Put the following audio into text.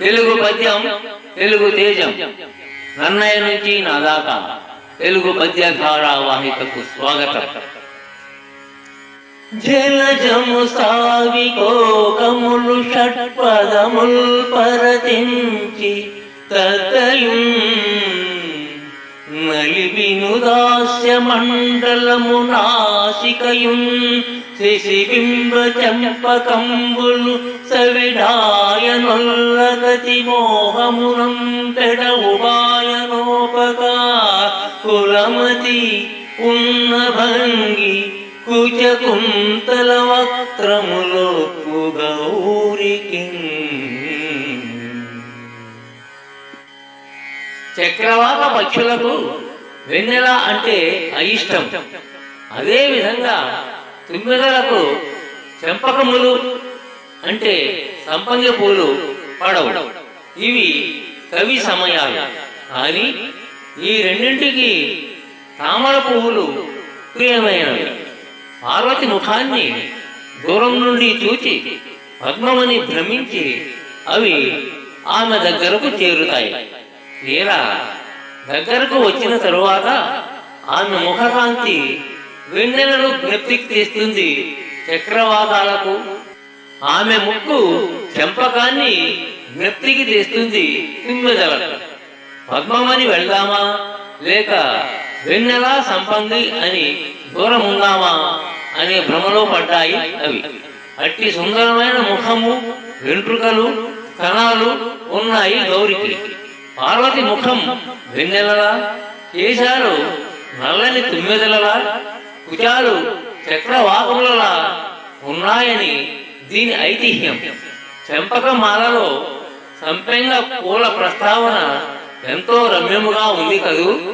తెలుగు పద్యం తెలుగు తేజం నన్నయ నుంచి నా దాకా తెలుగు పద్య ధారావాహికకు స్వాగతం. జలజము సావికోకములు షట్పదముల్ పరతించి తతయుం నలిబిను దాస్య మండలము నాసికయుం శిశిబింబ చంపకంబులు సవిడాయనొల్లగతి మోహమునం పెడవుబాయనోపకా కులమతి ఉన్న భంగి కుచకుంతల వక్రములో గౌరికి. చక్రవాక పక్షులకు వెన్నెల అంటే అయిష్టం. అదేవిధంగా తుమ్మెదలకు చెంపకములు అంటే సంపంగ పూలు పడవు. ఇవి కవి సమయాలు. కానీ ఈ రెండింటికి తామర పువ్వులు ప్రియమైనవి. పార్వతి ముఖాన్ని దూరం నుండి చూచి పద్మమని భ్రమించి అవి ఆమె దగ్గరకు చేరుతాయి. తీరా దగ్గరకు వచ్చిన తరువాత ఆమె ముఖకాంతి వెన్నెలను జ్ఞప్తికి తీస్తుంది చక్రవాకాలకు. ఆమె ముక్కు చెంపకాన్ని జ్ఞప్తికి తెస్తుంది తుమ్మెదలకు. పద్మమని వెళ్దామా లేక వెన్నెల సంపంగి అని దూరం ఉందామా అనే భ్రమలో పడ్డాయి అవి. అట్టి సుందరమైన ముఖము, వెంట్రుకలు, కణాలు ఉన్నాయి గౌరికి. పార్వతి ముఖం వెన్నెలలా, కేశాలు నల్లని తుమ్మెదలలా, కుచాలు చక్రవాకములలా ఉన్నాయని దీని ఐతిహ్యం. చెంపకమాలలో సంపెంగ పూల ప్రస్తావన ఎంతో రమ్యముగా ఉంది కదూ.